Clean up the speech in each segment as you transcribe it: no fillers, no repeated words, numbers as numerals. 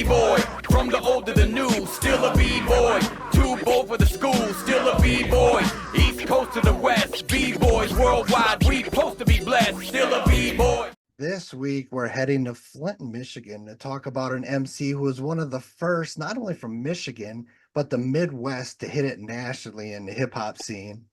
B-boy. From the old to the new, still a B-boy. Too bold for the school, still a B-boy. East Coast to the West, B-boys worldwide. We supposed to be blessed, still a B-boy. This week, we're heading to Flint, Michigan to talk about an MC who was one of the first, not only from Michigan, but the Midwest to hit it nationally in the hip hop scene.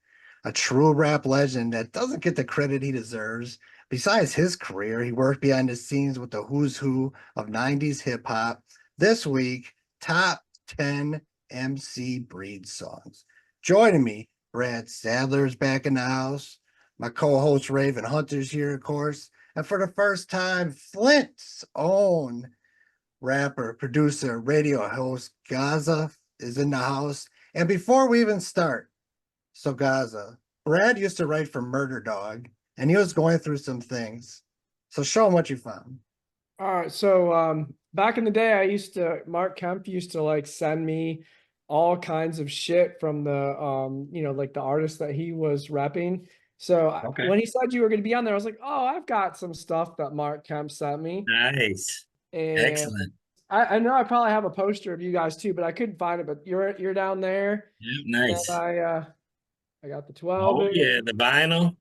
A true rap legend that doesn't get the credit he deserves. Besides his career, he worked behind the scenes with the who's who of 90s hip hop. This week, top 10 MC Breed songs. Joining me, Brad Sadler's back in the house. My co-host Raven Hunter's here, of course. And for the first time, Flint's own rapper, producer, radio host, Gozza, is in the house. And before we even start, so Gozza, Brad used to write for Murder Dog, and he was going through some things. So show him what you found. All right. So back in the day, Mark Kemp used to like send me all kinds of shit from the, like the artists that he was repping. So when he said you were going to be on there, I was like, oh, I've got some stuff that Mark Kemp sent me. Nice. And excellent. I know I probably have a poster of you guys too, but I couldn't find it. But you're down there. Yep, nice. And I got the 12. Oh yeah, the vinyl.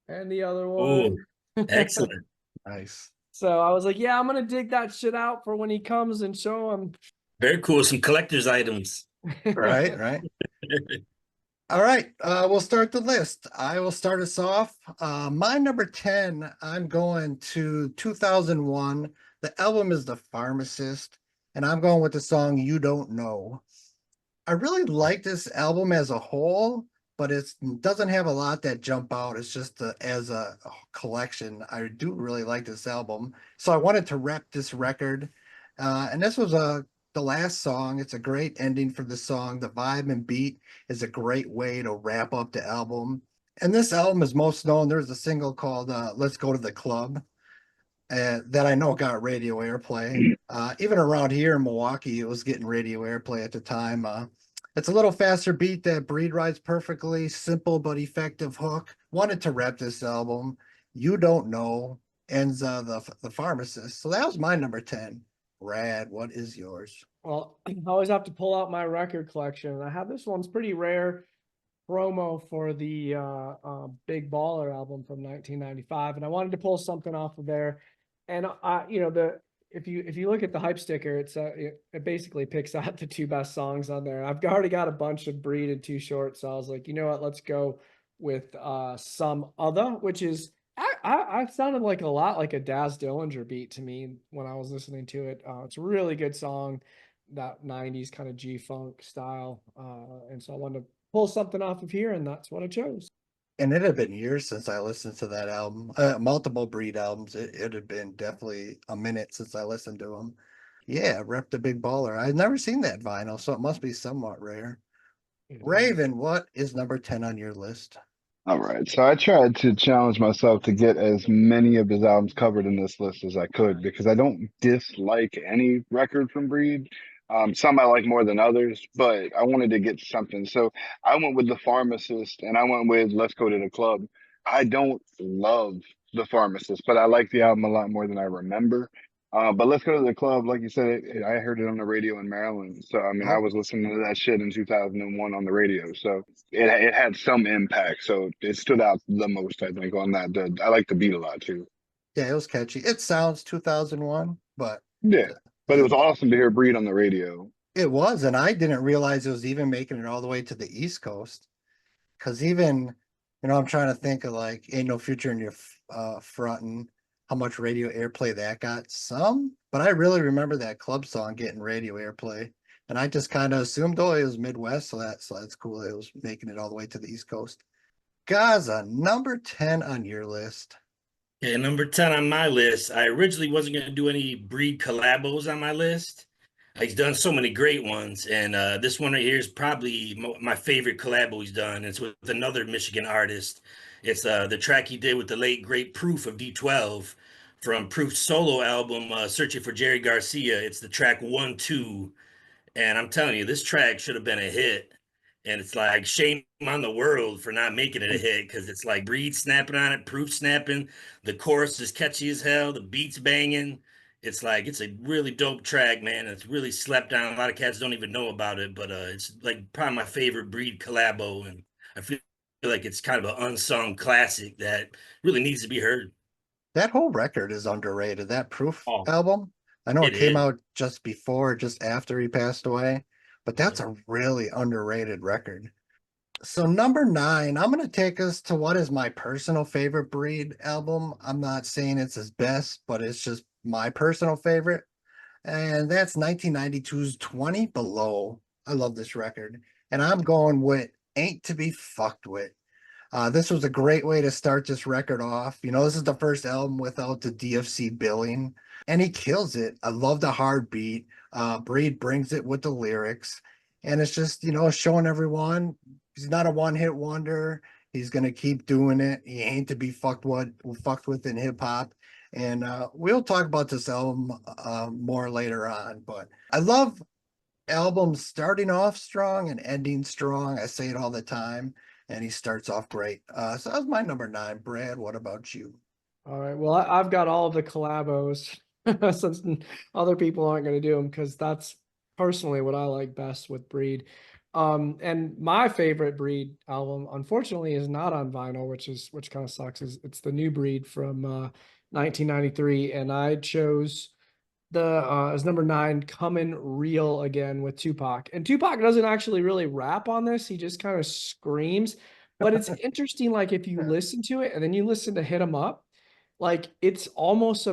And the other one. Oh, excellent. Nice. So I was like, yeah, I'm going to dig that shit out for when he comes and show him. Very cool. Some collector's items. Right. All right, we'll start the list. I will start us off. My number 10, I'm going to 2001. The album is The Pharmacist, and I'm going with the song You Don't Know. I really like this album as a whole, but it doesn't have a lot that jump out. It's just as a collection. I do really like this album. So I wanted to rep this record. And this was the last song. It's a great ending for the song. The vibe and beat is a great way to wrap up the album. And this album is most known. There's a single called Let's Go to the Club that I know got radio airplay. Even around here in Milwaukee, it was getting radio airplay at the time. It's a little faster beat that Breed rides perfectly. Simple but effective hook. Wanted to rep this album. You Don't Know ends the Pharmacist. So that was my number 10. Brad, what is yours? Well, I always have to pull out my record collection. I have this one's pretty rare promo for the Big Baller album from 1995, and I wanted to pull something off of there. And if you look at the hype sticker, it basically picks out the two best songs on there. I've already got a bunch of Breed and Too Short, so I was like, you know what, let's go with Some Other, which is I sounded like a lot like a Daz Dillinger beat to me when I was listening to it. It's a really good song, that 90s kind of G-funk style. And so I wanted to pull something off of here, and that's what I chose. And it had been years since I listened to that album. Multiple Breed albums. It had been definitely a minute since I listened to them. Yeah, rep the Big Baller. I've never seen that vinyl, so it must be somewhat rare. Raven, what is number 10 on your list? All right, so I tried to challenge myself to get as many of his albums covered in this list as I could because I don't dislike any record from Breed. Some I like more than others, but I wanted to get something. So I went with The Pharmacist and I went with Let's Go to the Club. I don't love The Pharmacist, but I like the album a lot more than I remember. But Let's Go to the Club, like you said, I heard it on the radio in Maryland. So, I mean, I was listening to that shit in 2001 on the radio. So it had some impact. So it stood out the most, I think, on that. I like the beat a lot, too. Yeah, it was catchy. It sounds 2001, but... Yeah, but it was awesome to hear Breed on the radio. It was, and I didn't realize it was even making it all the way to the East Coast. Because even, I'm trying to think of like Ain't No Future in Your Frontin', how much radio airplay that got. Some, but I really remember that club song getting radio airplay. And I just kind of assumed, it was Midwest, so that's cool. It was making it all the way to the East Coast. Gozza, number 10 on your list. Okay, number 10 on my list. I originally wasn't going to do any Breed collabos on my list. He's done so many great ones, and this one right here is probably my favorite collabo he's done. It's with another Michigan artist. It's the track he did with the late, great Proof of D12 from Proof's solo album, Searching for Jerry Garcia. It's the track 1-2, and I'm telling you, this track should have been a hit. And it's like, shame on the world for not making it a hit, because it's like Breed snapping on it, Proof snapping. The chorus is catchy as hell. The beat's banging. It's like it's a really dope track, man. It's really slept on. A lot of cats don't even know about it, but it's like probably my favorite Breed collabo, and I feel like it's kind of an unsung classic that really needs to be heard. That whole record is underrated. That Proof Oh, album, I know it it came is. out just before, just after he passed away, but that's Mhm. a really underrated record. So number 9, I'm gonna take us to what is my personal favorite Breed album. I'm not saying it's his best, but it's just my personal favorite. And that's 1992's 20 Below. I love this record. And I'm going with Ain't to Be Fucked With. This was a great way to start this record off. You know, this is the first album without the D.O.C billing, and he kills it. I love the hard beat. Breed brings it with the lyrics, and it's just, you know, showing everyone he's not a one-hit wonder. He's gonna keep doing it. He ain't to be fucked with in hip hop. And we'll talk about this album more later on. But I love albums starting off strong and ending strong. I say it all the time, and he starts off great. So that was my number 9. Brad, what about you? All right. Well, I've got all of the collabos since other people aren't going to do them because that's personally what I like best with Breed. And my favorite Breed album, unfortunately, is not on vinyl, which kind of sucks. Is it's the New Breed from 1993, and I chose the as number 9, Coming Real Again with Tupac. And Tupac doesn't actually really rap on this. He just kind of screams. But it's interesting, like if you listen to it and then you listen to Hit 'Em Up, like it's almost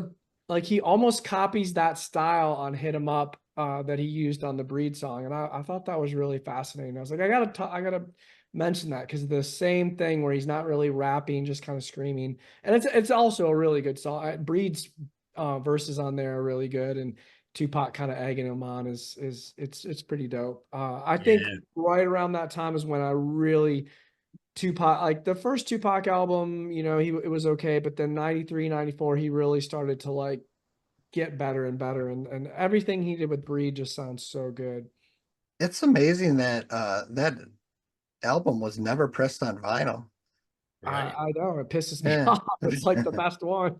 like he almost copies that style on Hit 'Em Up that he used on the Breed song. And I thought that was really fascinating. I was like, I gotta mention that because the same thing where he's not really rapping, just kind of screaming. And it's also a really good song. Breed's verses on there are really good, and Tupac kind of egging him on is it's pretty dope. I think Yeah, right around that time is when I really Tupac, like the first Tupac album, you know, it was okay, but then 93, 94, he really started to like get better and better, and everything he did with Breed just sounds so good. It's amazing that that album was never pressed on vinyl. right. I know it pisses me Yeah. off. It's like the best one.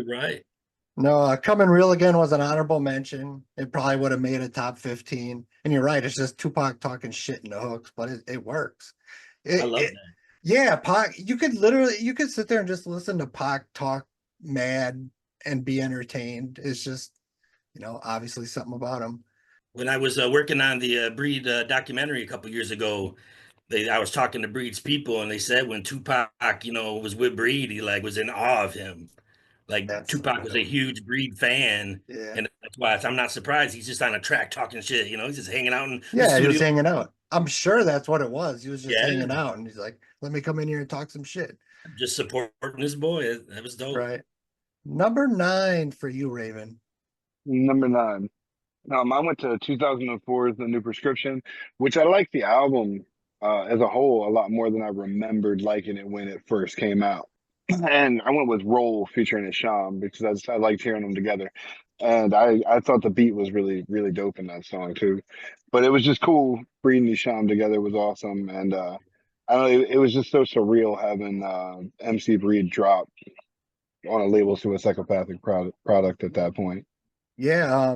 Right. No, Coming Real Again was an honorable mention. It probably would have made a top 15. And you're right, it's just Tupac talking shit in the hooks, but it works. I love It that. Yeah, Pac, you could sit there and just listen to Pac talk mad and be entertained. It's just, you know, obviously something about him. When I was working on the Breed documentary a couple years ago, I was talking to Breed's people, and they said when Tupac, was with Breed, he like was in awe of him. Like That's Tupac was a huge Breed fan, yeah. and that's why I'm not surprised he's just on a track talking shit. He's just hanging out in the Yeah, he was studio. hanging out. I'm sure that's what it was. He was just Yeah, hanging out and he's like, let me come in here and talk some shit. just supporting his boy. That was dope. Right. Number 9 for you, Raven. Number 9. I went to 2004's The New Prescription, which I like the album as a whole a lot more than I remembered liking it when it first came out. And I went with Roll featuring Isham because I liked hearing them together. And I thought the beat was really, really dope in that song too. But it was just cool. Breed and Isham together was awesome. And I don't know, it was just so surreal having MC Breed drop on a label to a psychopathic product at that point. Yeah,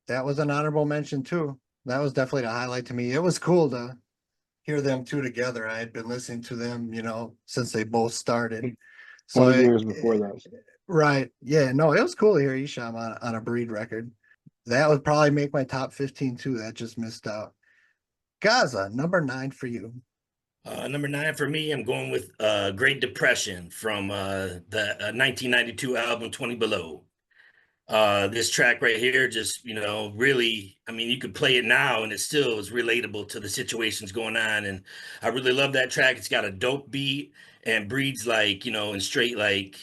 that was an honorable mention too. That was definitely a highlight to me. It was cool to hear them two together. I had been listening to them, you know, since they both started. So 20 years before that. right. Yeah, no, it was cool to hear Isham on a Breed record. That would probably make my top 15 too. That just missed out. Gaza, number 9 for you. Number 9 for me, I'm going with Great Depression from the 1992 album 20 Below. This track right here just, really, I mean, you could play it now and it still is relatable to the situations going on. And I really love that track. It's got a dope beat and Breeds like, in straight like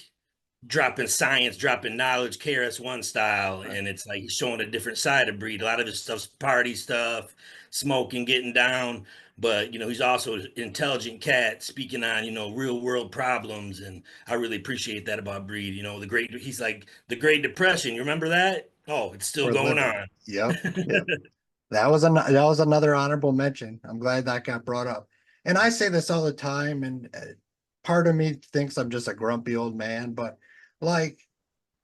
dropping science, dropping knowledge, KRS-One style, and it's like he's showing a different side of Breed. A lot of his stuff's party stuff, smoking, getting down, but he's also an intelligent cat speaking on real world problems, and I really appreciate that about Breed. He's like the Great Depression. You remember that? Oh, it's still We're going living. on. Yep. Yep. That was another honorable mention. I'm glad that got brought up. And I say this all the time, and part of me thinks I'm just a grumpy old man, but like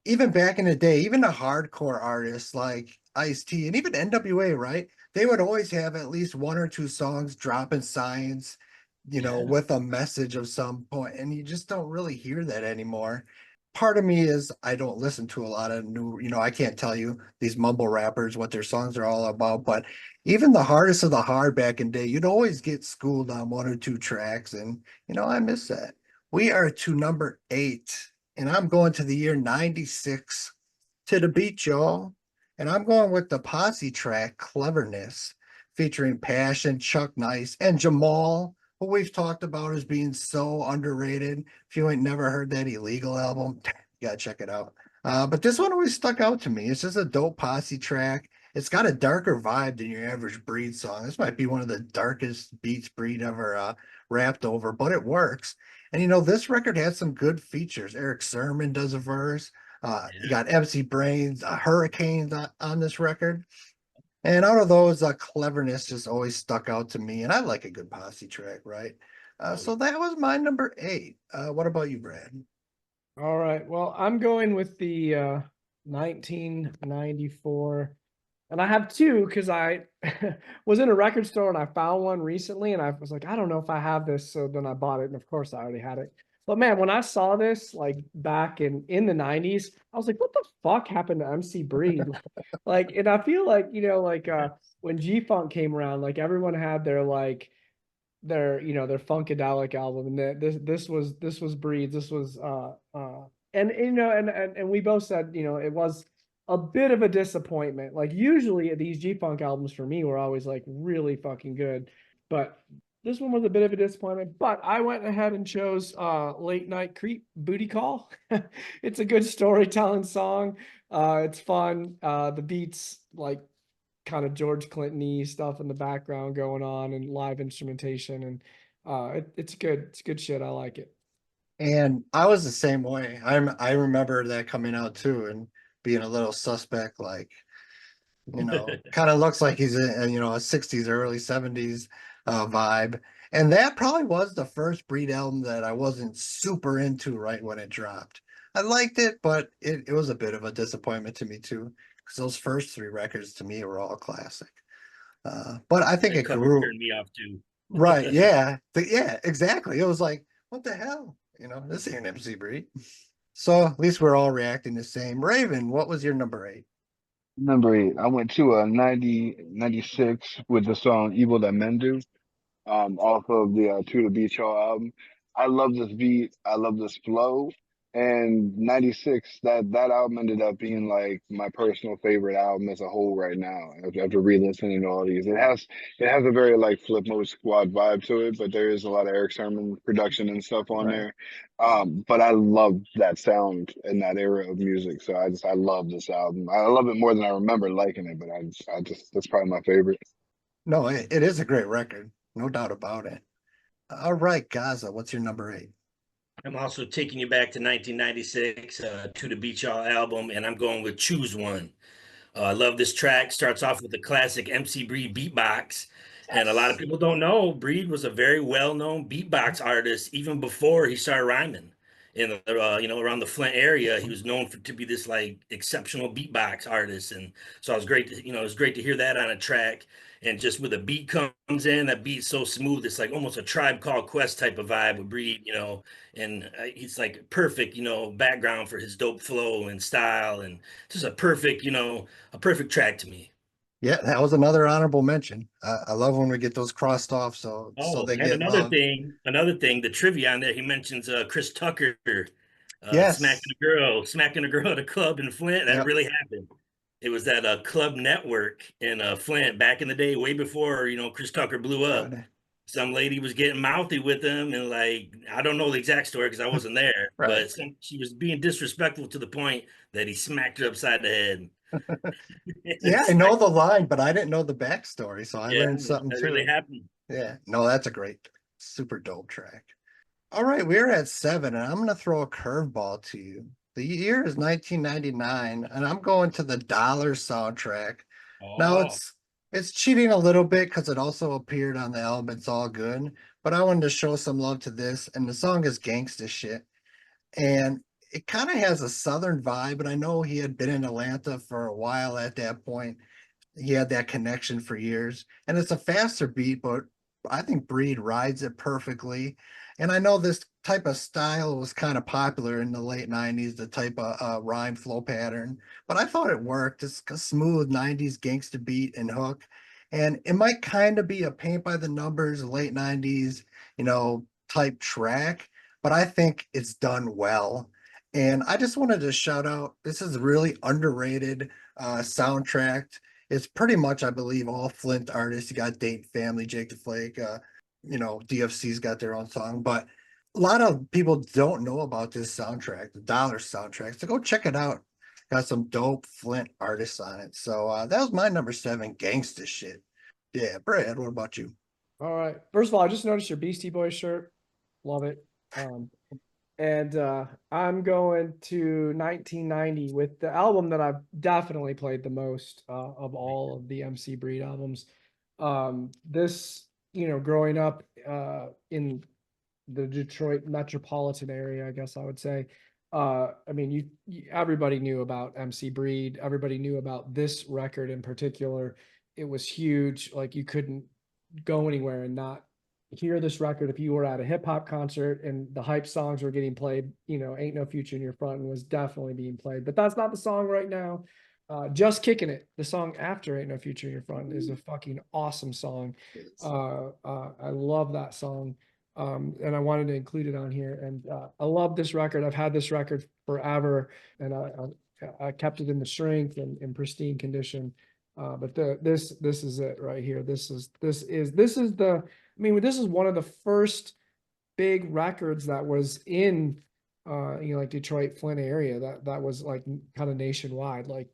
even back in the day, even the hardcore artists like Ice-T and even NWA, right? They would always have at least one or two songs dropping science, Yeah. with a message of some point, and you just don't really hear that anymore. Part of me is I don't listen to a lot of new, I can't tell you these mumble rappers what their songs are all about, but even the hardest of the hard back in the day, you'd always get schooled on one or two tracks, and I miss that. We are to number 8, and I'm going to the year 96 to the beat, y'all. And I'm going with the Posse track Cleverness, featuring Passion, Chuck Nice, and Jamal, who we've talked about as being so underrated. If you ain't never heard that Illegal album, you gotta check it out. But this one always stuck out to me. It's just a dope Posse track. It's got a darker vibe than your average Breed song. This might be one of the darkest beats Breed ever rapped over, but it works. And this record had some good features. Eric Sermon does a verse. You Yeah. got MC Brains, Hurricanes on this record. And out of those, Cleverness just always stuck out to me. And I like a good Posse track, right? Oh, So that was my number 8. What about you, Brad? All right. Well, I'm going with the 1994. And I have two because I was in a record store and I found one recently and I was like, I don't know if I have this. So then I bought it. And of course I already had it. But man, when I saw this like back in the 90s, I was like, what the fuck happened to MC Breed? Like, and I feel like, when G-Funk came around, like everyone had their like their Funkadelic album, and this was Breed's. This was and we both said it was a bit of a disappointment. Like usually these G-Funk albums for me were always like really fucking good, but this one was a bit of a disappointment. But I went ahead and chose Late Night Creep Booty Call. It's a good storytelling song. It's fun. The beats like kind of George Clinton-y stuff in the background going on and live instrumentation, and it's good. It's good shit. I like it. And I was the same way. I remember that coming out too and being a little suspect, like, kind of looks like he's in, a 60s, early 70s vibe. And that probably was the first Breed album that I wasn't super into right when it dropped. I liked it, but it was a bit of a disappointment to me too, because those first 3 records to me were all classic. But I think that it cover grew. turned me off too. Right. Yeah. Yeah, exactly. It was like, what the hell? This ain't MC Breed. So at least we're all reacting the same. Raven, what was your number 8? Number 8, I went to a 96 with the song Evil That Men Do. Off of the To the Beach Hall album. I love this beat. I love this flow. And 96, that album ended up being like my personal favorite album as a whole right now. After re-listening to all these, it has a very like Flip Mode Squad vibe to it, but there is a lot of Eric Sermon production and stuff on Right. there. But I love that sound and that era of music. So I love this album. I love it more than I remember liking it, but I just that's probably my favorite. No, it is a great record. No doubt about it. All right, Gaza, what's your number 8? I'm also taking you back to 1996 to the Beach All album, and I'm going with Choose One. I love this track. Starts off with the classic MC Breed beatbox. And a lot of Yes. people don't know Breed was a very well-known beatbox artist even before he started rhyming. In around the Flint area, he was known to be this like exceptional beatbox artist, and so it was great to it was great to hear that on a track. And just with a beat comes in, that beat's so smooth, it's like almost a Tribe Called Quest type of vibe with Breed. And he's like perfect, background for his dope flow and style, and just a perfect track to me. Yeah, that was another honorable mention. I love when we get those crossed off, so Oh, they and get love. another thing, the trivia on there, he mentions Chris Tucker Yes. smacking a girl at a club in Flint. That Yep. really happened. It was that club network in Flint back in the day, way before, Chris Tucker blew up. Right. Some lady was getting mouthy with him, and like I don't know the exact story because I wasn't there, Right. but she was being disrespectful to the point that he smacked her upside the head. Yeah, I It's know like, the line, but I didn't know the backstory, so I yeah, learned something that really too. happened. Yeah, no, that's a great, super dope track. All right, we're at 7, and I'm going to throw a curveball to you. The year is 1999, and I'm going to the Dollar soundtrack. Now Oh, it's cheating a little bit because it also appeared on the album It's All Good, but I wanted to show some love to this, and the song is Gangsta Shit. And it kind of has a southern vibe, but I know he had been in Atlanta for a while at that point. He had that connection for years, and it's a faster beat, but I think Breed rides it perfectly. And I know this type of style was kind of popular in the late 90s, the type of rhyme flow pattern, but I thought it worked. It's a smooth 90s gangsta beat and hook. And it might kind of be a paint by the numbers, late 90s, type track, but I think it's done well. And I just wanted to shout out, this is really underrated soundtrack. It's pretty much, I believe, all Flint artists. You got Date Family, Jake the Flake, D.O.C's got their own song, but a lot of people don't know about this soundtrack, the Dollar soundtrack. So go check it out. Got some dope Flint artists on it. So that was my number 7, gangsta shit. Yeah, Brad, what about you? All right. First of all, I just noticed your Beastie Boys shirt. Love it. And I'm going to 1990 with the album that I've definitely played the most of all of the MC Breed albums. This, growing up in the Detroit metropolitan area, I guess I would say. I mean, everybody knew about MC Breed. Everybody knew about this record in particular. It was huge. Like, you couldn't go anywhere and not hear this record if you were at a hip hop concert and the hype songs were getting played. Ain't No Future in Your Front was definitely being played, but that's not the song right now. Just Kicking It, the song after Ain't No Future in Your Front, is a fucking awesome song. I love that song. And I wanted to include it on here. And I love this record. I've had this record forever, and I kept it in the strength and in pristine condition. But this is it right here. This is one of the first big records that was in like Detroit, Flint area that was like kind of nationwide. Like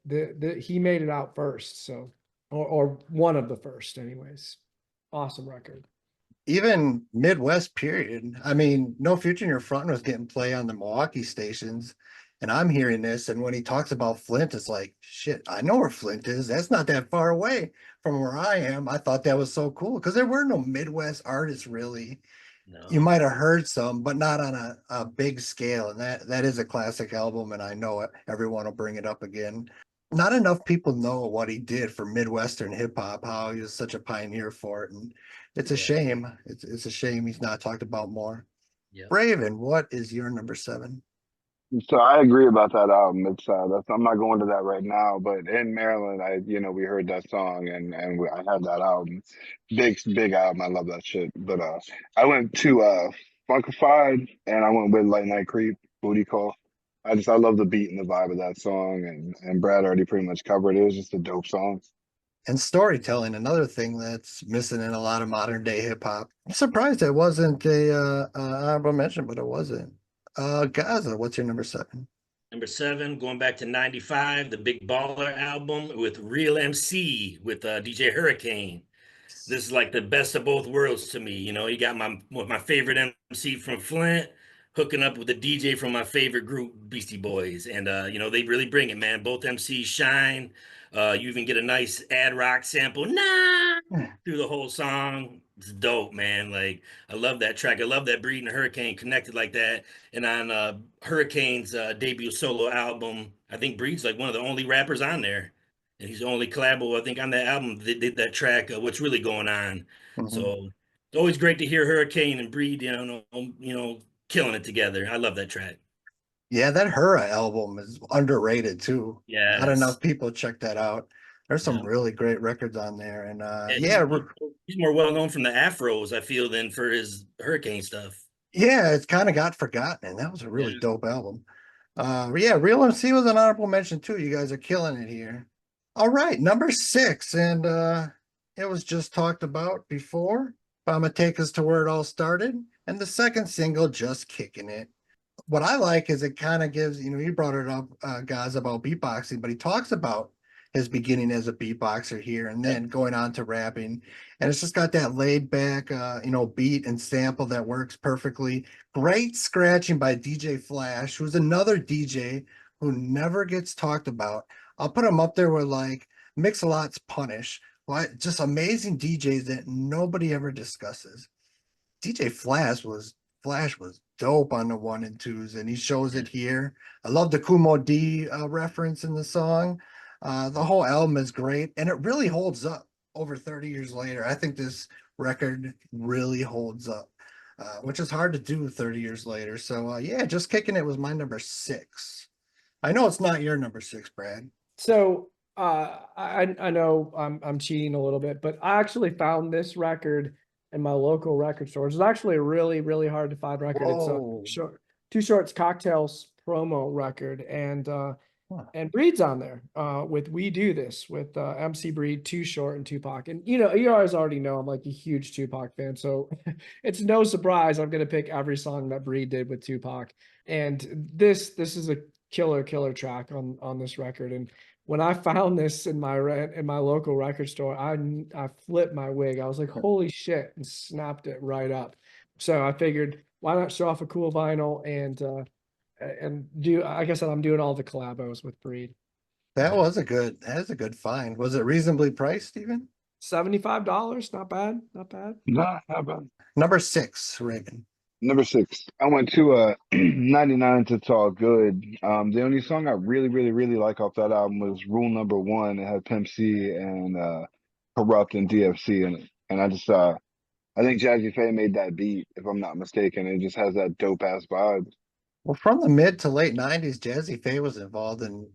he made it out first, so or one of the first anyways. Awesome record. Even Midwest period. I mean, No Future in Your Front was getting play on the Milwaukee stations. And I'm hearing this, and when he talks about Flint, it's like, shit, I know where Flint is. That's not that far away from where I am. I thought that was so cool because there were no Midwest artists really. No. You might have heard some, but not on a big scale. And that is a classic album, and I know it. Everyone will bring it up again. Not enough people know what he did for Midwestern hip hop, how he was such a pioneer for it. And it's a shame. It's a shame he's not talked about more. Yep. Raven, what is your number 7? So I agree about that album. It's I'm not going to that right now, but in Maryland, we heard that song and I had that album. Big album. I love that shit. But I went to Funkified and I went with Light Night Creep, Booty Call. I love the beat and the vibe of that song, and Brad already pretty much covered it. It was just a dope song. And storytelling, another thing that's missing in a lot of modern day hip hop. I'm surprised it wasn't a honorable mention, but it wasn't. Gozza, what's your number 7? Number 7, going back to 95, the Big Baller album with Real MC with DJ Hurricane. This is like the best of both worlds to me. You got my favorite MC from Flint hooking up with the DJ from my favorite group, Beastie Boys. And, they really bring it, man. Both MCs shine. You even get a nice ad rock sample through the whole song. It's dope, man. Like, I love that track. I love that Breed and Hurricane connected like that. And on Hurricane's debut solo album, I think Breed's like one of the only rappers on there. And he's the only collabo, I think, on that album that did that track, What's Really Going On. Mm-hmm. So it's always great to hear Hurricane and Breed, killing it together. I love that track. Yeah, that Hurra album is underrated too. Yeah, not enough people check that out. There's some really great records on there, and he's more well known from the Afros, I feel, than for his Hurricane stuff. Yeah, it's kind of got forgotten, and that was a really dope album. Real MC was an honorable mention too. You guys are killing it here. All right, number 6, and it was just talked about before. But I'm gonna take us to where it all started, and the second single, Just Kicking It. What I like is it kind of gives, you brought it up, guys, about beatboxing, but he talks about his beginning as a beatboxer here and then going on to rapping. And it's just got that laid back, beat and sample that works perfectly. Great scratching by DJ Flash, who's another DJ who never gets talked about. I'll put him up there with like Mix-a-Lot's Punish. Just amazing DJs that nobody ever discusses. DJ Flash was dope on the 1 and 2s, and he shows it here. I love the Kumo D reference in the song. The whole album is great, and it really holds up over 30 years later. I think this record really holds up, which is hard to do 30 years later. So yeah, Just Kicking It was my number 6. I know it's not your number 6, Brad. So I know I'm cheating a little bit, but I actually found this record in my local record stores. It's actually a really hard to find record. Whoa. It's a Too Short's Cocktails promo record, and Breed's on there with We Do This with MC Breed, Too Short, and Tupac. And you guys already know I'm like a huge Tupac fan, so it's no surprise I'm gonna pick every song that Breed did with Tupac. And this is a killer track on this record. And when I found this in my local record store, I flipped my wig. I was like, holy shit, and snapped it right up. So I figured, why not show off a cool vinyl and do, like I said, I'm doing all the collabos with Breed. That's a good find. Was it reasonably priced even? $75, not bad. Nah, not bad. Number 6, Reagan. Number 6, I went to 99 to It's All Good. The only song I really like off that album was Rule Number 1. It had Pimp C and Corrupt and DFC in it. And I just I think Jazzy Faye made that beat, if I'm not mistaken. It just has that dope ass vibe. Well, from the mid to late 90s, Jazzy Faye was involved in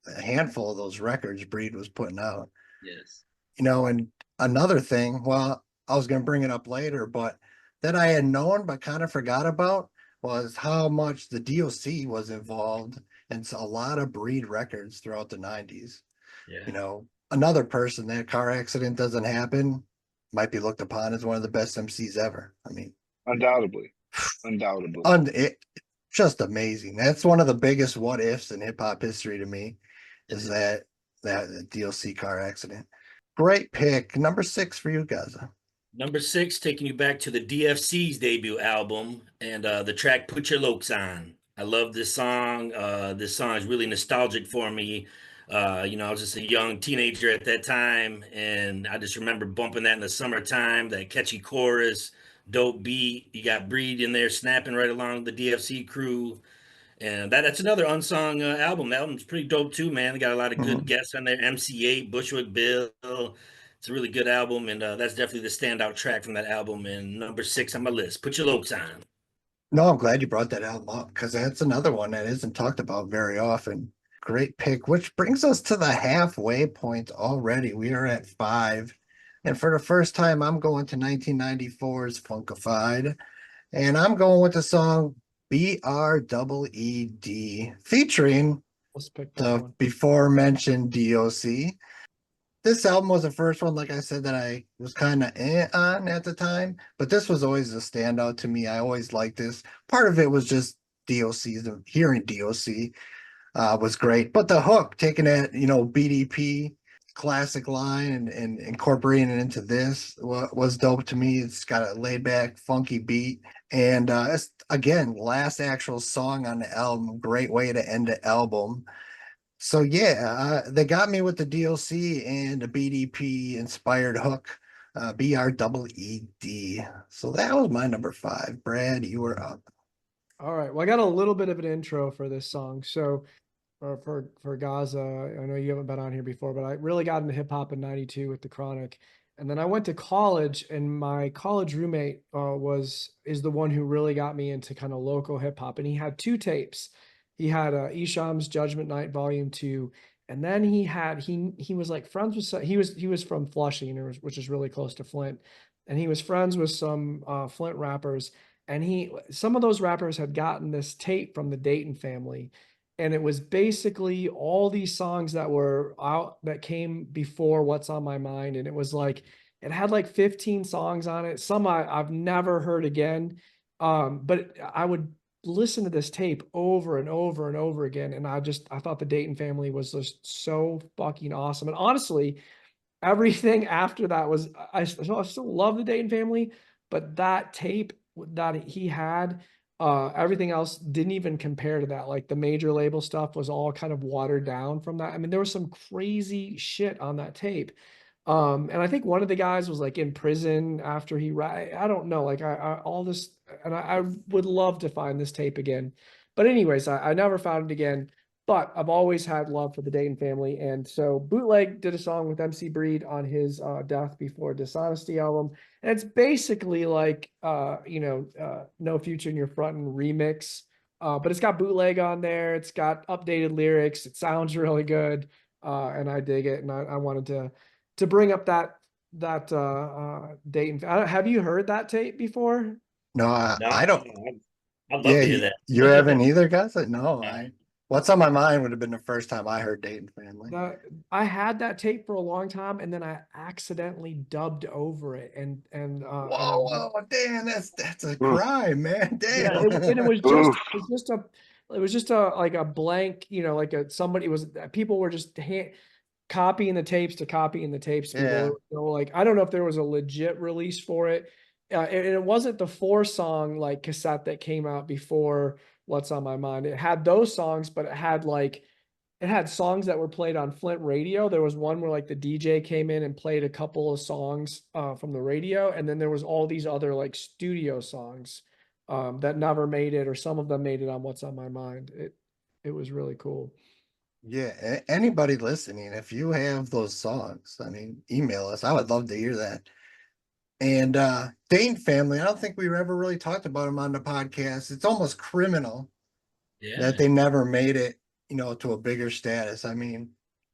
a handful of those records Breed was putting out. Yes. And another thing, well, I was going to bring it up later, but that I had known but kind of forgot about was how much the D.O.C. was involved in a lot of Breed records throughout the 90s. Yeah. Another person, that car accident doesn't happen, might be looked upon as one of the best MCs ever. I mean, Undoubtedly. Just amazing. That's one of the biggest what ifs in hip hop history to me, is that D.O.C. car accident. Great pick. Number 6 for you, Gozza. Number 6, taking you back to the DFC's debut album and the track Put Your Lokes On. I love this song. This song is really nostalgic for me. I was just a young teenager at that time, and I just remember bumping that in the summertime, that catchy chorus, dope beat. You got Breed in there snapping right along the DFC crew. And that's another unsung album. The album's pretty dope too, man. They got a lot of good guests on there. MC8, Bushwick Bill. It's a really good album, and that's definitely the standout track from that album. And number 6 on my list, Put Your Lokes On. No, I'm glad you brought that album up, because that's another one that isn't talked about very often. Great pick, which brings us to the halfway point already. We are at 5. And for the first time, I'm going to 1994's Funkified. And I'm going with the song BREED, featuring Let's pick that the one. before mentioned D.O.C. This album was the first one, like I said, that I was kind of on at the time, but this was always a standout to me. I always liked this. Part of it was just D.O.C. Hearing D.O.C. Was great, but the hook, taking that, BDP classic line and incorporating it into this was dope to me. It's got a laid back, funky beat, and it's, again, last actual song on the album. Great way to end the album. So yeah, they got me with the D.O.C. and the BDP inspired hook, BREED. So that was my number 5. Brad, you were up. All right. Well, I got a little bit of an intro for this song. So for Gozza, I know you haven't been on here before, but I really got into hip hop in '92 with the Chronic. And then I went to college, and my college roommate is the one who really got me into kind of local hip hop. And he had 2 tapes. He had Esham's Judgment Night Volume 2, and then he was like friends with he was from Flushing, which is really close to Flint, and he was friends with some Flint rappers, and some of those rappers had gotten this tape from the Dayton family, and it was basically all these songs that were out that came before What's on My Mind, and it was like it had like 15 songs on it. Some I've never heard again, but I would listen to this tape over and over and over again, and I thought the Dayton family was just so fucking awesome. And honestly, everything after that was I still love the Dayton family, but that tape that he had, everything else didn't even compare to that. Like the major label stuff was all kind of watered down from that. I mean, there was some crazy shit on that tape. And I think one of the guys was like in prison after I don't know, like all this, and I would love to find this tape again. But anyways, I never found it again. But I've always had love for the Dayton family. And so Bootleg did a song with MC Breed on his Death Before Dishonesty album. And it's basically like No Future in Your Front and remix. But it's got Bootleg on there. It's got updated lyrics. It sounds really good. And I dig it. And I wanted to bring up that Dayton. Have you heard that tape before? No, No, I don't. I'd love Yeah, to hear you that. haven't either, guys? No, Yeah. What's on my mind would have been the first time I heard Dayton Family. I had that tape for a long time, and then I accidentally dubbed over it, and Whoa, damn, that's a Oof. crime, man. yeah, Damn. and Oof. it was just a like a blank, like somebody was people were just copying the tapes to copying the tapes. Yeah. People, like I don't know if there was a legit release for it, and it wasn't the 4-song like cassette that came out before What's on My Mind. It had those songs, but it had songs that were played on Flint radio. There was one where like the DJ came in and played a couple of songs from the radio, and then there was all these other like studio songs that never made it, or some of them made it on What's on My Mind. It was really cool. Yeah, anybody listening, if you have those songs, I mean, email us. I would love to hear that. And Dane Family, I don't think we ever really talked about them on the podcast. It's almost criminal Yeah. that they never made it, to a bigger status. I mean,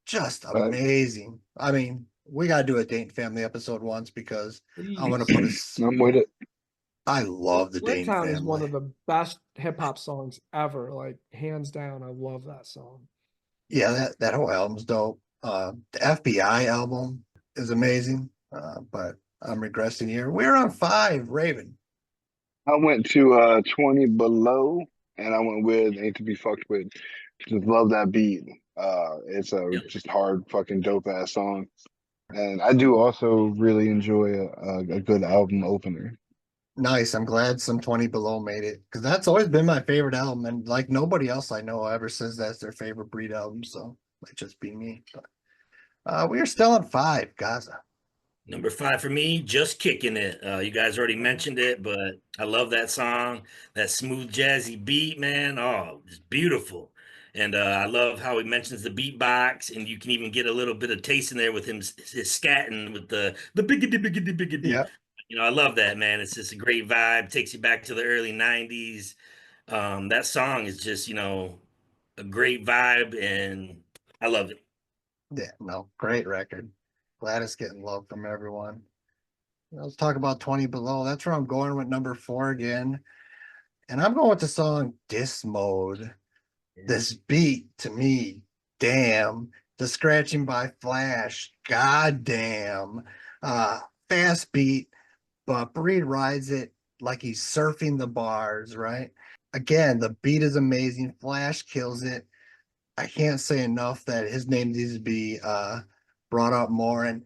just Right. amazing. I mean, we got to do a Dane Family episode once because I want to Please. put I'm with it. I love the Dane Town is one Family. of the best hip hop songs ever, like hands down. I love that song. Yeah, that whole album's dope. The FBI album is amazing. But I'm regressing here. We're on 5, Raven. I went to 20 Below, and I went with Ain't to Be Fucked With. Just love that beat. It's a Yep. just hard fucking dope ass song. And I do also really enjoy a good album opener. Nice. I'm glad some 20 Below made it because that's always been my favorite album. And like nobody else I know ever says that's their favorite Breed album. So it might just be me. But we are still on 5, Gaza. Number 5 for me, Just Kicking It. You guys already mentioned it, but I love that song. That smooth, jazzy beat, man. Oh, it's beautiful. And I love how he mentions the beatbox, and you can even get a little bit of taste in there with his scatting with the biggity, biggity, biggity. Yeah. I love that, man. It's just a great vibe. Takes you back to the early 90s. That song is just, a great vibe, and I love it. Yeah, no, great record. Glad it's getting love from everyone. Let's talk about 20 Below. That's where I'm going with number 4 again. And I'm going with the song Dis Mode. This beat to me, damn. The scratching by Flash, goddamn. Fast beat, but Breed rides it like he's surfing the bars, right? Again, the beat is amazing. Flash kills it. I can't say enough that his name needs to be brought up more. And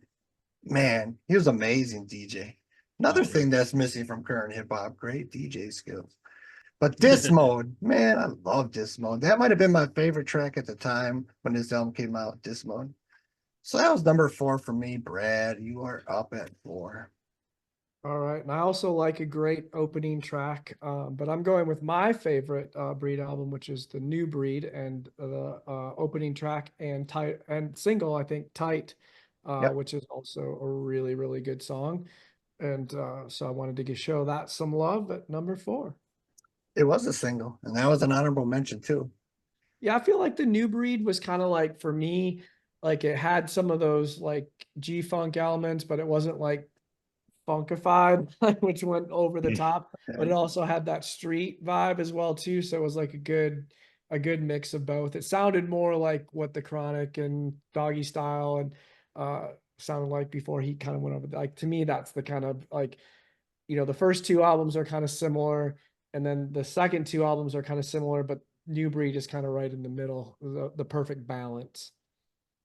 man, he was amazing DJ. Another thing that's missing from current hip hop, great DJ skills. But Dis Mode, man, I love Dis Mode. That might have been my favorite track at the time when this album came out, Dis Mode. So that was number 4 for me, Brad. You are up at 4. All right. And I also like a great opening track, but I'm going with my favorite Breed album, which is the New Breed, and the opening track and tight and single, I think, Tight, Yep. which is also a really, really good song. And so I wanted to show that some love at number 4. It was a single, and that was an honorable mention too. Yeah, I feel like the New Breed was kind of like, for me, like it had some of those like G-funk elements, but it wasn't like funkified, which went over the top, but it also had that street vibe as well too. So it was like a good mix of both. It sounded more like what the Chronic and Doggy Style and sounded like before he kind of went over. Like to me, that's the kind of like, the first 2 albums are kind of similar, and then the second 2 albums are kind of similar, but New Breed is kind of right in the middle, the perfect balance.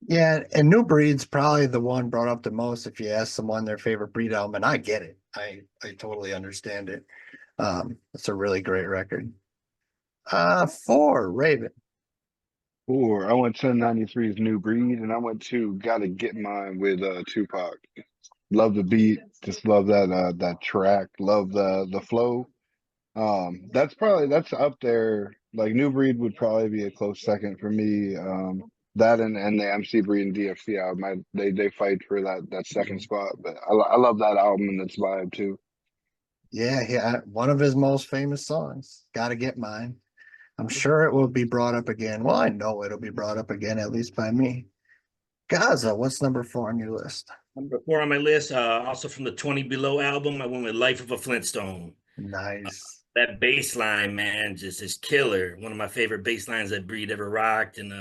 Yeah, and New Breed's probably the one brought up the most if you ask someone their favorite Breed album, and I get it. I totally understand it. It's a really great record. 4, Raven. Or I went to 93's New Breed, and I went to Gotta Get Mine with Tupac. Love the beat, just love that track, love the flow. That's up there. Like New Breed would probably be a close second for me. That and the MC Breed and DFC album, they fight for that second spot. But I love that album and its vibe too. Yeah, yeah. One of his most famous songs, Gotta Get Mine. I'm sure it will be brought up again. Well, I know it'll be brought up again, at least by me. Gaza, what's number 4 on your list? Number 4 on my list, also from the 20 Below album, I went with Life of a Flintstone. Nice. That bass line, man, just is killer. One of my favorite bass lines that Breed ever rocked, and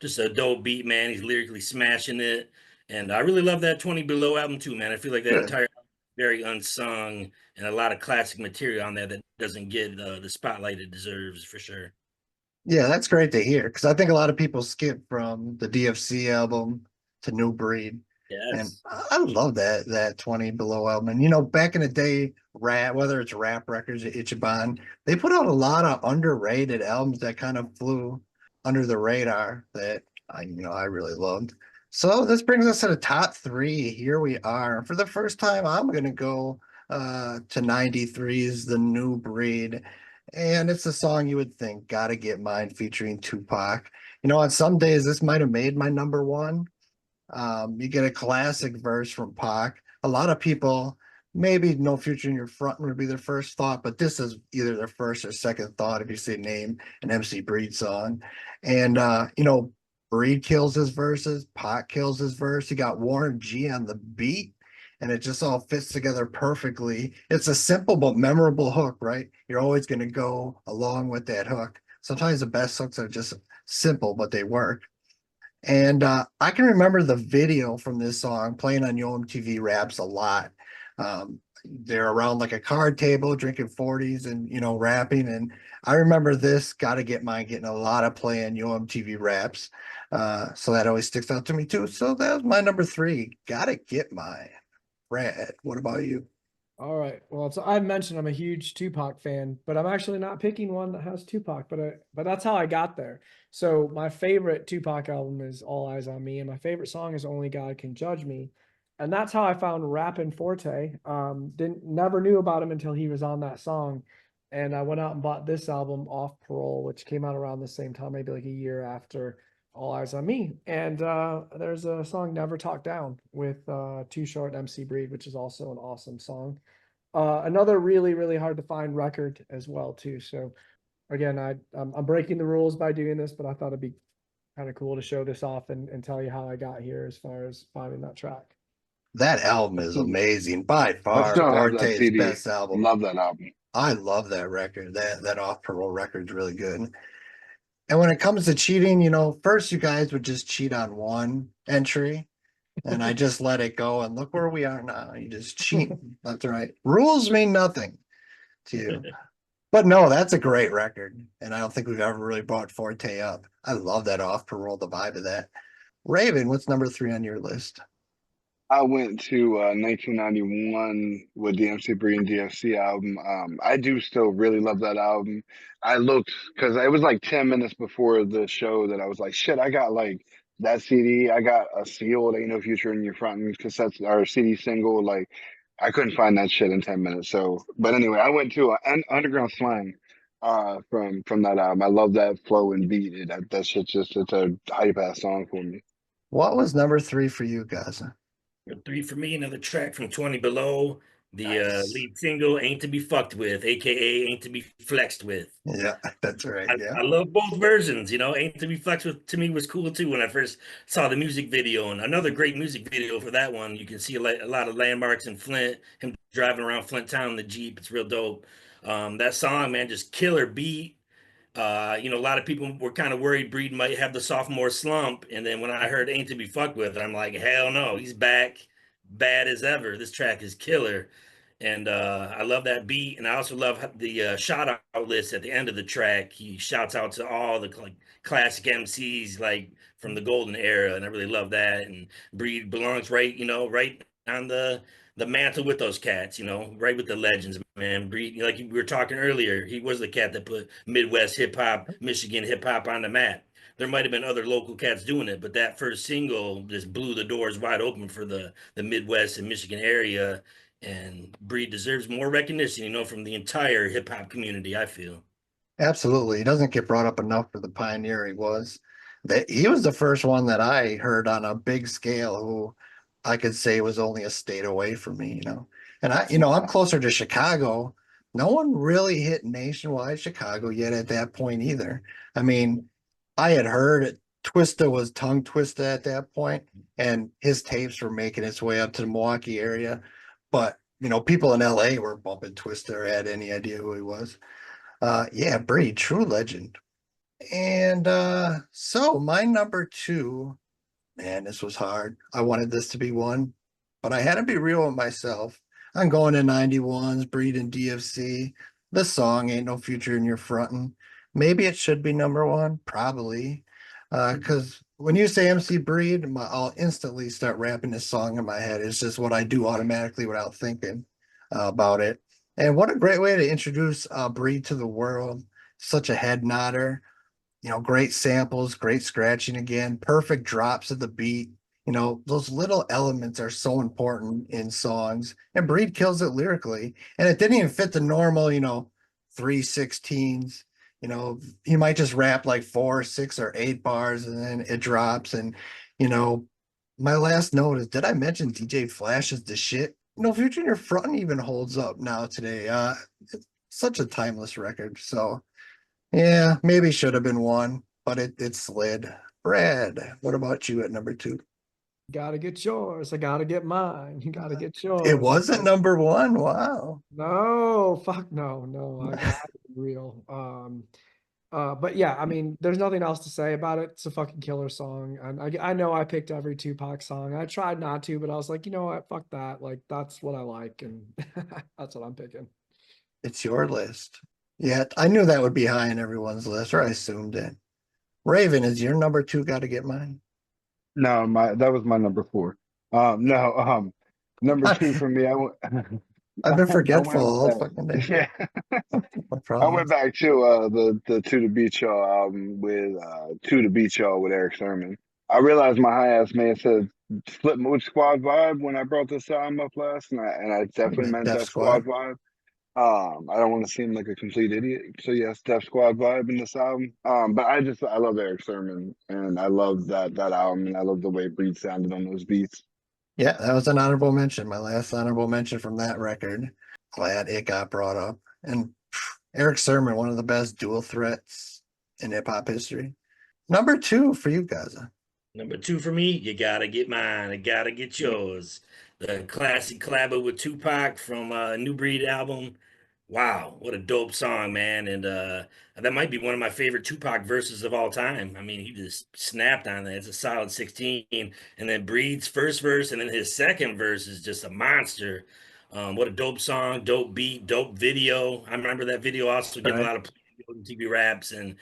just a dope beat, man. He's lyrically smashing it, and I really love that 20 Below album too, man. I feel like that Good. entire very unsung and a lot of classic material on there that doesn't get the spotlight it deserves for sure. Yeah, that's great to hear because I think a lot of people skip from the DFC album to New Breed. And Yes. I love that 20 Below album. And you know, back in the day, rap, whether it's rap records or Ichiban, they put out a lot of underrated albums that kind of flew under the radar that I really loved. So this brings us to the top 3. Here we are. For the first time, I'm gonna go to 93's The New Breed. And it's a song you would think, Gotta Get Mine featuring Tupac. You know, on some days this might have made my number 1. You get a classic verse from Pac. A lot of people, maybe No Future in Your Front would be their first thought, but this is either their first or second thought if you say name an MC Breed song. And Breed kills his verses, Pac kills his verse. You got Warren G on the beat, and it just all fits together perfectly. It's a simple but memorable hook, right? You're always going to go along with that hook. Sometimes the best hooks are just simple, but they work. And I can remember the video from this song playing on Yo MTV Raps a lot. They're around like a card table drinking 40s and rapping. And I remember this Gotta Get Mine getting a lot of play on Yo MTV Raps. So that always sticks out to me too. So that was my number 3. Gotta Get Mine. Brad, what about you? All right. Well, so I mentioned I'm a huge Tupac fan, but I'm actually not picking one that has Tupac, but that's how I got there. So my favorite Tupac album is All Eyes on Me, and my favorite song is Only God Can Judge Me. And that's how I found Rappin' Forte. Never knew about him until he was on that song. And I went out and bought this album, Off Parole, which came out around the same time, maybe like a year after All Eyes on Me. And there's a song Never Talk Down with Too Short MC Breed, which is also an awesome song. Another really, really hard to find record as well too. So again, I'm breaking the rules by doing this, but I thought it'd be kind of cool to show this off and tell you how I got here as far as finding that track. That album is amazing. By I far, still have that Forte's CD. best album. Love that album. I love that record. That Off Parole record is really good. And when it comes to cheating, first you guys would just cheat on one entry, and I just let it go. And look where we are now. You just cheat. That's right. Rules mean nothing to you. But no, that's a great record. And I don't think we've ever really brought Forte up. I love that Off Parole, the vibe of that. Raven, what's number 3 on your list? I went to 1991 with the MC Breed and DFC album. I do still really love that album. I looked because it was like 10 minutes before the show that I was like, shit, I got like that CD. I got a sealed Ain't No Future in Your Front cassettes or CD single. Like, I couldn't find that shit in 10 minutes. So, but anyway, I went to an Underground Slang from that album. I love that flow and beat. That shit it's a hype ass song for me. What was number 3 for you, guys? 3 for me, another track from 20 Below. The Nice. lead single, Ain't to Be Fucked With, aka Ain't to Be Flexed With. Yeah, that's right. Yeah. I love both versions. Ain't to Be Flexed With to me was cool too when I first saw the music video. And another great music video for that one. You can see a lot of landmarks in Flint, him driving around Flint town in the Jeep. It's real dope. That song, man, just killer beat. A lot of people were kind of worried Breed might have the sophomore slump. And then when I heard Ain't to Be Fucked With, I'm like, hell no, he's back, bad as ever. This track is killer. And I love that beat. And I also love the shout out list at the end of the track. He shouts out to all the classic MCs like from the golden era. And I really love that. And Breed belongs right on the mantle with those cats, right with the legends, man. Breed, like we were talking earlier, he was the cat that put Midwest hip hop, Michigan hip hop on the map. There might have been other local cats doing it, but that first single just blew the doors wide open for the Midwest and Michigan area. And Breed deserves more recognition, from the entire hip hop community, I feel. Absolutely. He doesn't get brought up enough for the pioneer he was. That he was the first one that I heard on a big scale who I could say was only a state away from me. And I'm closer to Chicago. No one really hit nationwide Chicago yet at that point either. I mean, I had heard it. Twista was tongue twister at that point, and his tapes were making its way up to the Milwaukee area. But people in LA were bumping Twista or had any idea who he was. Yeah, Brady, true legend. And so my number two, man, this was hard. I wanted this to be one, but I had to be real with myself. I'm going to 91's Breed and D.O.C. The song Ain't No Future in Your Frontin'. Maybe it should be number one, probably. Because when you say MC Breed, I'll instantly start rapping this song in my head. It's just what I do automatically without thinking about it. And what a great way to introduce Breed to the world. Such a head nodder. Great samples, great scratching again, perfect drops of the beat. Those little elements are so important in songs, and Breed kills it lyrically. And it didn't even fit the normal, 3/16s. He might just rap like 4, 6, or 8 bars, and then it drops. And you know, my last note is: did I mention DJ Flash is the shit? Future in Your Front even holds up now today. It's such a timeless record. So yeah, maybe should have been one, but it slid. Brad, what about you at number two? Gotta get yours. I gotta get mine. You gotta get It yours. wasn't number one. Wow. No, fuck no, no. I gotta be real. But yeah, I mean, there's nothing else to say about it. It's a fucking killer song. And I know I picked every Tupac song. I tried not to, but I was like, you know what? Fuck that. Like, that's what I like, and that's what I'm picking. It's your list. Yeah, I knew that would be high in everyone's list, or I assumed it. Raven, is your number two got to get mine? No, that was my number four. No, number two for me, I've been I forgetful went all fucking day. yeah, My I went problem. back to the To the Beach Show album with To the Beach Show with Eric Sermon. I realized my high ass may have said Flip Mode Squad vibe when I brought this album up last, and I definitely meant Def that squad Squad. vibe. I don't want to seem like a complete idiot. So yes, Def Squad vibe in this album. But I love Eric Sermon and I love that album and I love the way Breed sounded on those beats. Yeah, that was an honorable mention. My last honorable mention from that record. Glad it got brought up. And Eric Sermon, one of the best dual threats in hip hop history. Number two for you guys. Number two for me, you gotta get mine. I gotta get yours. The classic collabo with Tupac from New Breed album. Wow, what a dope song, man. And that might be one of my favorite Tupac verses of all time. I mean, he just snapped on that. It's a solid 16. And then Breed's first verse and then his second verse is just a monster. What a dope song, dope beat, dope video. I remember that video also getting a Right, lot of play on TV raps, and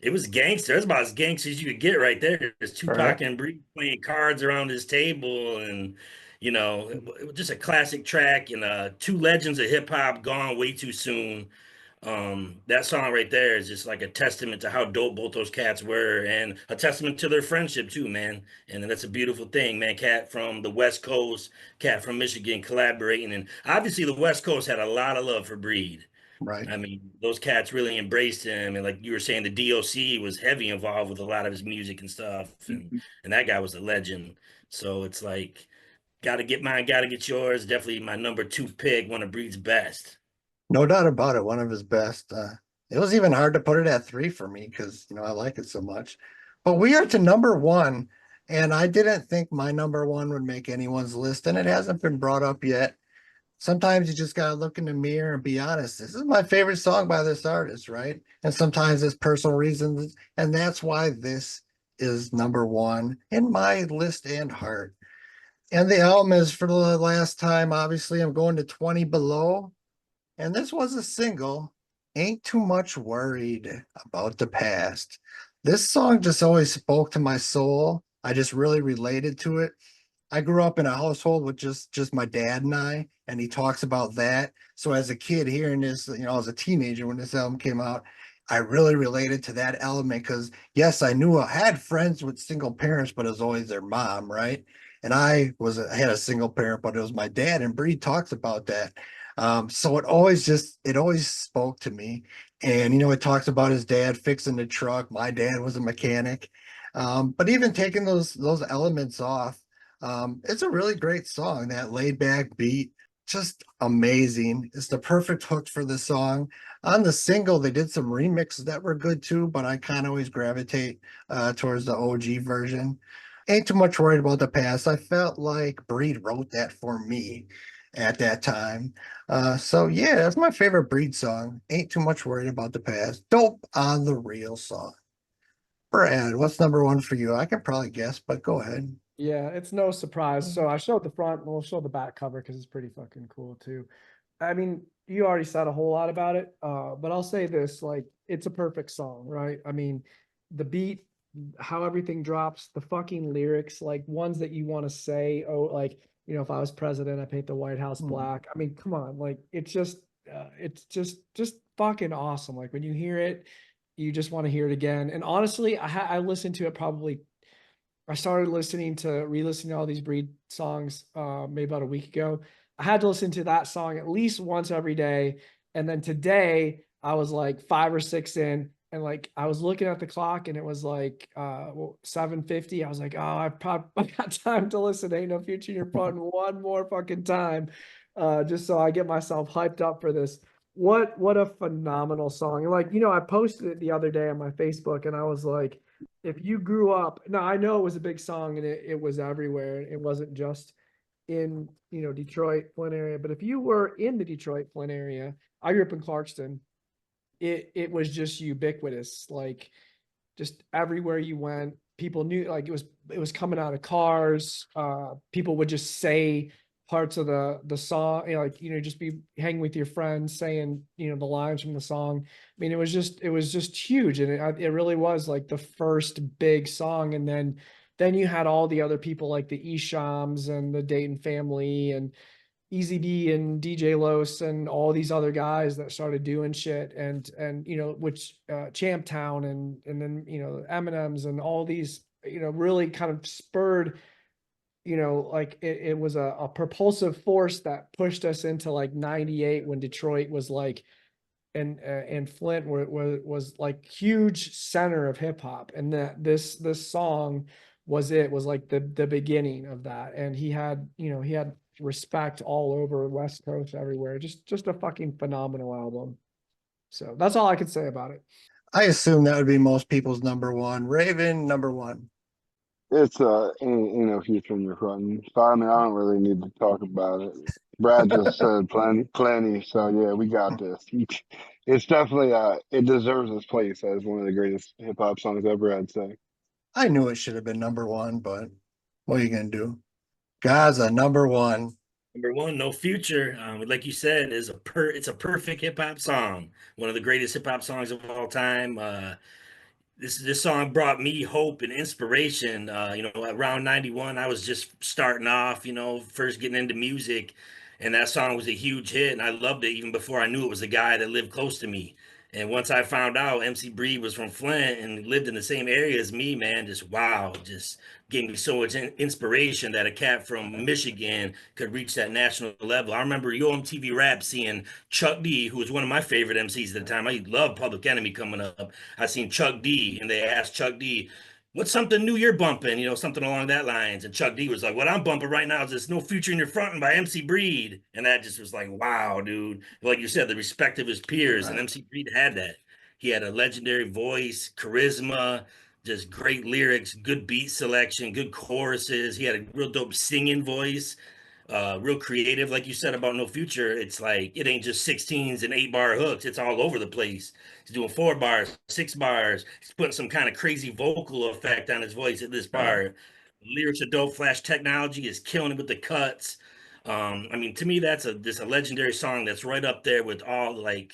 it was gangster. It's about as gangster as you could get right there. There's right. Tupac and Bree playing cards around his table, and it was just a classic track. And two legends of hip hop gone way too soon. That song right there is just like a testament to how dope both those cats were, and a testament to their friendship too, man. And that's a beautiful thing, man. Cat from the West Coast, cat from Michigan, collaborating, and obviously the West Coast had a lot of love for Breed. Right. I mean, those cats really embraced him, and like you were saying, the D.O.C was heavy involved with a lot of his music and stuff, and that guy was a legend. So it's like, gotta get mine, gotta get yours. Definitely my number two pick, one of Breed's best. No doubt about it. One of his best. It was even hard to put it at three for me because I like it so much. But we are to number one, and I didn't think my number one would make anyone's list, and it hasn't been brought up yet. Sometimes you just gotta look in the mirror and be honest. This is my favorite song by this artist, right? And sometimes it's personal reasons, and that's why this is number one in my list and heart. And the album is for the last time. Obviously, I'm going to 20 Below. And this was a single, Ain't Too Much Worried About the Past. This song just always spoke to my soul. I just really related to it. I grew up in a household with just my dad and I, and he talks about that. So as a kid hearing this, as a teenager when this album came out, I really related to that element because yes, I knew I had friends with single parents, but it was always their mom, right? And I had a single parent, but it was my dad, and Breed talks about that. So it always spoke to me. And it talks about his dad fixing the truck. My dad was a mechanic. But even taking those elements off, it's a really great song. That laid back beat, just amazing. It's the perfect hook for the song. On the single, they did some remixes that were good too, but I kind of always gravitate towards the OG version. Ain't too much worried about the past. I felt like Breed wrote that for me at that time. So yeah, that's my favorite Breed song. Ain't too much worried about the past. Dope on the real song. Brad, what's number one for you? I can probably guess, but go ahead. Yeah, it's no surprise. So I showed the front, and we'll show the back cover because it's pretty fucking cool too. I mean, you already said a whole lot about it, but I'll say this, like, it's a perfect song, right? I mean, the beat, how everything drops, the fucking lyrics, like ones that you want to say, oh, like, if I was president, I paint the White House black. I mean, come on, like, it's just fucking awesome. Like when you hear it, you just want to hear it again. And honestly, I listened to it probably. I started re-listening to all these Breed songs maybe about a week ago. I had to listen to that song at least once every day. And then today I was like 5 or 6 in, and like I was looking at the clock and it was like 7:50. I was like, oh, I probably got time to listen to Ain't No Future in Your Front one more fucking time. Just so I get myself hyped up for this. What a phenomenal song. And like, I posted it the other day on my Facebook and I was like, if you grew up, now I know it was a big song and it was everywhere. It wasn't just in, Detroit, Flint area, but if you were in the Detroit, Flint area, I grew up in Clarkston, it was just ubiquitous. Like just everywhere you went, people knew, like it was coming out of cars. People would just say parts of the song, like just be hanging with your friends saying the lines from the song. I mean, it was just huge, and it really was like the first big song. And then you had all the other people like the Eshams and the Dayton Family and Easy B and DJ Los and all these other guys that started doing shit, and which Champ Town and then Eminem's and all these really kind of spurred, like it was a propulsive force that pushed us into like 98 when Detroit was like and Flint was like huge center of hip hop, and that this song was like the beginning of that. And he had respect all over West Coast, everywhere. Just a fucking phenomenal album. So that's all I could say about it. I assume that would be most people's number one. Raven, number one. It's no future in your front. So I mean, I don't really need to talk about it. Brad just said plenty. So yeah, we got this. It's definitely it deserves its place as one of the greatest hip hop songs ever. I'd say. I knew it should have been number one, but what are you gonna do? Gaza, number one. Number one, No Future. Like you said, it's a perfect hip hop song. One of the greatest hip hop songs of all time. This song brought me hope and inspiration. Around 91, I was just starting off, first getting into music, and that song was a huge hit, and I loved it even before I knew it was a guy that lived close to me. And once I found out MC Breed was from Flint and lived in the same area as me, man, just wow, just gave me so much inspiration that a cat from Michigan could reach that national level. I remember UMTV Rap seeing Chuck D, who was one of my favorite MCs at the time. I loved Public Enemy coming up. I seen Chuck D, and they asked Chuck D, "What's something new you're bumping?" Something along that lines. And Chuck D was like, "What I'm bumping right now is this No Future in Your Frontin' by MC Breed." And that just was like, wow, dude. Like you said, the respect of his peers, and Right. MC Breed had that. He had a legendary voice, charisma, just great lyrics, good beat selection, good choruses. He had a real dope singing voice, real creative. Like you said about No Future, it's like it ain't just 16s and 8-bar hooks. It's all over the place. He's doing 4 bars, 6 bars. He's putting some kind of crazy vocal effect on his voice at this Right. bar. Lyrics are dope. Flash technology is killing it with the cuts. I mean, to me, that's a legendary song that's right up there with all like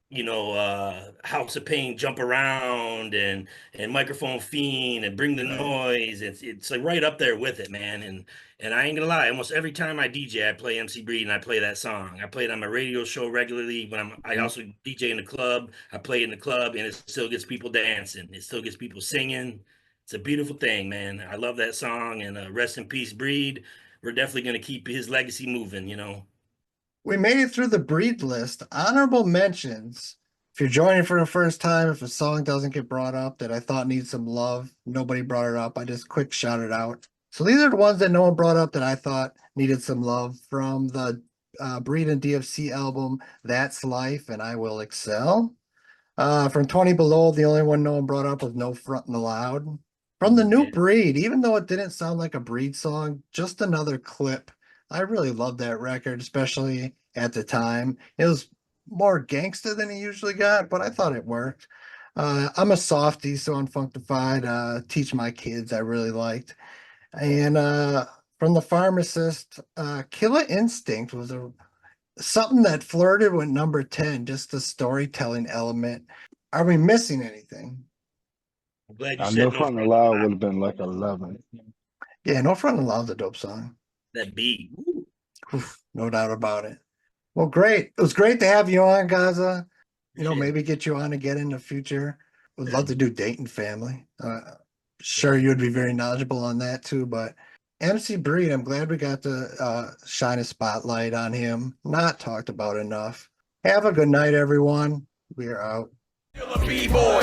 House of Pain, Jump Around, and Microphone Fiend, and Bring the Noise. It's like right up there with it, man. And I ain't gonna lie, almost every time I DJ, I play MC Breed and I play that song. I play it on my radio show regularly. I also DJ in the club. I play in the club, and it still gets people dancing. It still gets people singing. It's a beautiful thing, man. I love that song, and rest in peace, Breed. We're definitely gonna keep his legacy moving. We made it through the breed list. Honorable mentions. If you're joining for the first time, if a song doesn't get brought up that I thought needs some love, nobody brought it up. I just quick shout it out. So these are the ones that no one brought up that I thought needed some love from the Breed and D.O.C album, That's Life and I Will Excel. From 20 Below, the only one no one brought up was No Frontin' Allowed. From the new Yeah. Breed, even though it didn't sound like a Breed song, Just Another Clip. I really loved that record, especially at the time. It was more gangsta than he usually got, but I thought it worked. I'm a softie, so Unfunctified, Teach My Kids, I really liked. And from the Pharmacist, Killer Instinct was something that flirted with number 10, just the storytelling element. Are we missing anything? I'm glad you I said know no Front front Allowed allowed. would have been like 11. Yeah, No Front Allowed's a dope song. That beat. Woo. Oof, no doubt about it. Well, great. It was great to have you on, Gaza. Appreciate it. Maybe get you on again in the future. Would love to do Dayton Family. Sure, you would be very knowledgeable on that too. But MC Breed, I'm glad we got to shine a spotlight on him. Not talked about enough. Have a good night, everyone. We are out. Still a B-boy,